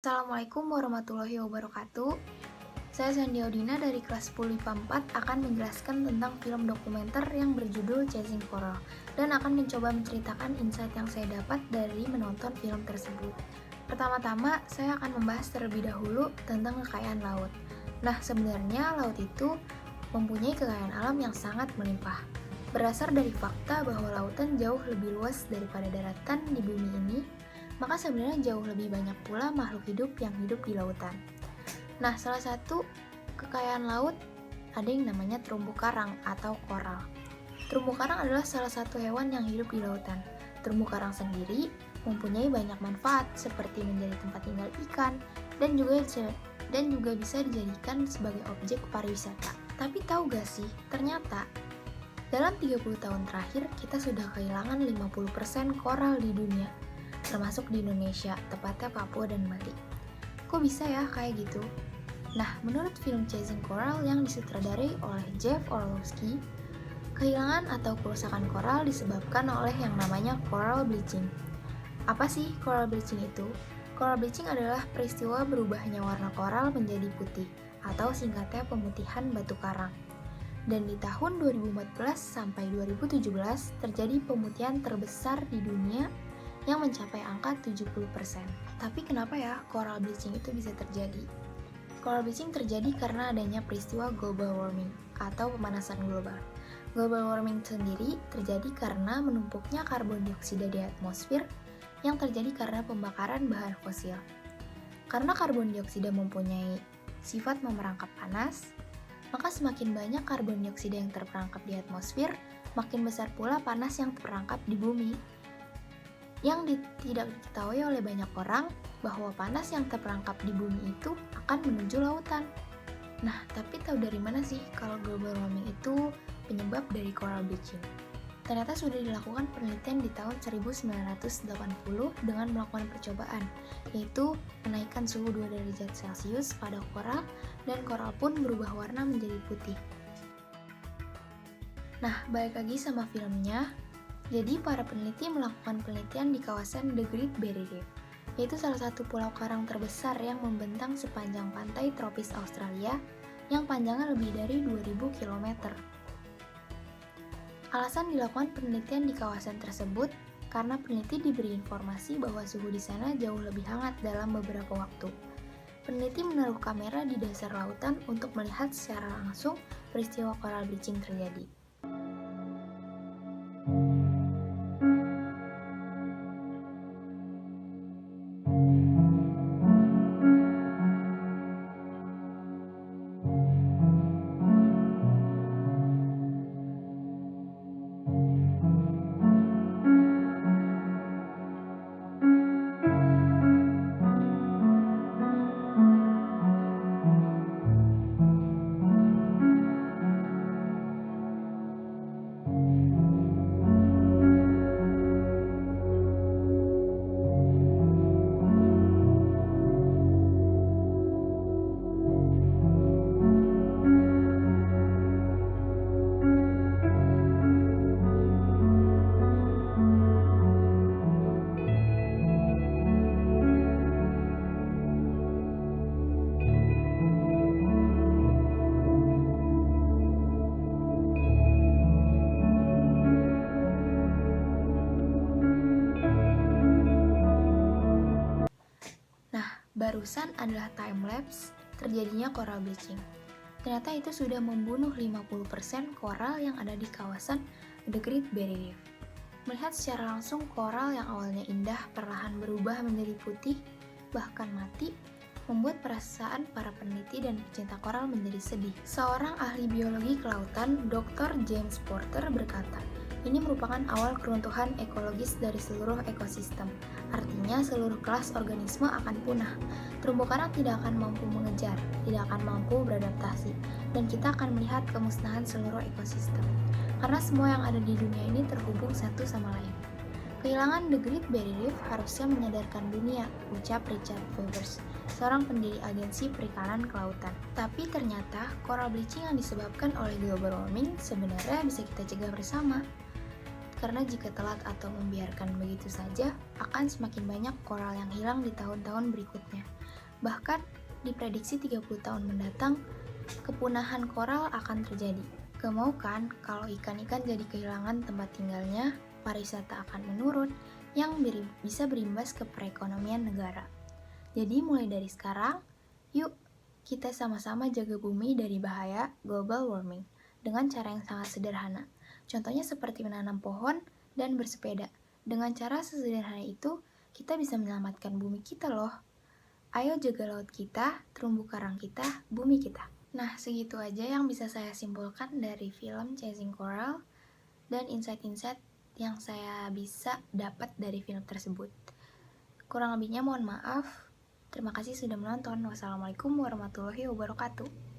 Assalamualaikum warahmatullahi wabarakatuh. Saya Sandy Audina dari kelas 10 IPA 4 akan menjelaskan tentang film dokumenter yang berjudul Chasing Coral dan akan mencoba menceritakan insight yang saya dapat dari menonton film tersebut. Pertama-tama, saya akan membahas terlebih dahulu tentang kekayaan laut. Nah, sebenarnya laut itu mempunyai kekayaan alam yang sangat melimpah. Berasal dari fakta bahwa lautan jauh lebih luas daripada daratan di bumi ini, maka sebenarnya jauh lebih banyak pula makhluk hidup yang hidup di lautan. Nah, salah satu kekayaan laut ada yang namanya terumbu karang atau koral. Terumbu karang adalah salah satu hewan yang hidup di lautan. Terumbu karang sendiri mempunyai banyak manfaat seperti menjadi tempat tinggal ikan dan juga bisa dijadikan sebagai objek pariwisata. Tapi tahu gak sih, ternyata dalam 30 tahun terakhir kita sudah kehilangan 50% koral di dunia, termasuk di Indonesia, tepatnya Papua dan Bali. Kok bisa ya kayak gitu? Nah, menurut film Chasing Coral yang disutradarai oleh Jeff Orlowski, kehilangan atau kerusakan koral disebabkan oleh yang namanya coral bleaching. Apa sih coral bleaching itu? Coral bleaching adalah peristiwa berubahnya warna koral menjadi putih, atau singkatnya pemutihan batu karang. Dan di tahun 2014 sampai 2017 terjadi pemutihan terbesar di dunia yang mencapai angka 70%. Tapi kenapa ya coral bleaching itu bisa terjadi? Coral bleaching terjadi karena adanya peristiwa global warming atau pemanasan global. Global warming sendiri terjadi karena menumpuknya karbon dioksida di atmosfer yang terjadi karena pembakaran bahan fosil. Karena karbon dioksida mempunyai sifat memerangkap panas, maka semakin banyak karbon dioksida yang terperangkap di atmosfer, makin besar pula panas yang terperangkap di bumi. Yang tidak diketahui oleh banyak orang bahwa panas yang terperangkap di bumi itu akan menuju lautan. Nah, tapi tahu dari mana sih kalau global warming itu penyebab dari coral bleaching? Ternyata sudah dilakukan penelitian di tahun 1980 dengan melakukan percobaan, yaitu menaikkan suhu 2 derajat Celcius pada koral dan koral pun berubah warna menjadi putih. Nah, balik lagi sama filmnya. Jadi, para peneliti melakukan penelitian di kawasan The Great Barrier Reef, yaitu salah satu pulau karang terbesar yang membentang sepanjang pantai tropis Australia yang panjangnya lebih dari 2000 km. Alasan dilakukan penelitian di kawasan tersebut karena peneliti diberi informasi bahwa suhu di sana jauh lebih hangat dalam beberapa waktu. Peneliti menaruh kamera di dasar lautan untuk melihat secara langsung peristiwa coral bleaching terjadi. Barusan adalah time-lapse terjadinya coral bleaching. Ternyata itu sudah membunuh 50% koral yang ada di kawasan The Great Barrier Reef. Melihat secara langsung koral yang awalnya indah perlahan berubah menjadi putih, bahkan mati, membuat perasaan para peneliti dan pecinta koral menjadi sedih. Seorang ahli biologi kelautan, Dr. James Porter berkata, ini merupakan awal keruntuhan ekologis dari seluruh ekosistem. Artinya seluruh kelas organisme akan punah. Terumbu karang tidak akan mampu mengejar, tidak akan mampu beradaptasi, dan kita akan melihat kemusnahan seluruh ekosistem. Karena semua yang ada di dunia ini terhubung satu sama lain. Kehilangan The Great Barrier Reef harusnya menyadarkan dunia, ucap Richard Fevers, seorang pendiri agensi perikanan kelautan. Tapi ternyata coral bleaching yang disebabkan oleh global warming sebenarnya bisa kita cegah bersama. Karena jika telat atau membiarkan begitu saja, akan semakin banyak koral yang hilang di tahun-tahun berikutnya. Bahkan diprediksi 30 tahun mendatang, kepunahan koral akan terjadi. Gak mau kan kalau ikan-ikan jadi kehilangan tempat tinggalnya, pariwisata akan menurun, yang bisa berimbas ke perekonomian negara. Jadi mulai dari sekarang, yuk kita sama-sama jaga bumi dari bahaya global warming dengan cara yang sangat sederhana. Contohnya seperti menanam pohon dan bersepeda. Dengan cara sesederhana itu, kita bisa menyelamatkan bumi kita loh. Ayo jaga laut kita, terumbu karang kita, bumi kita. Nah, segitu aja yang bisa saya simpulkan dari film Chasing Coral dan insight-insight yang saya bisa dapat dari film tersebut. Kurang lebihnya mohon maaf. Terima kasih sudah menonton. Wassalamualaikum warahmatullahi wabarakatuh.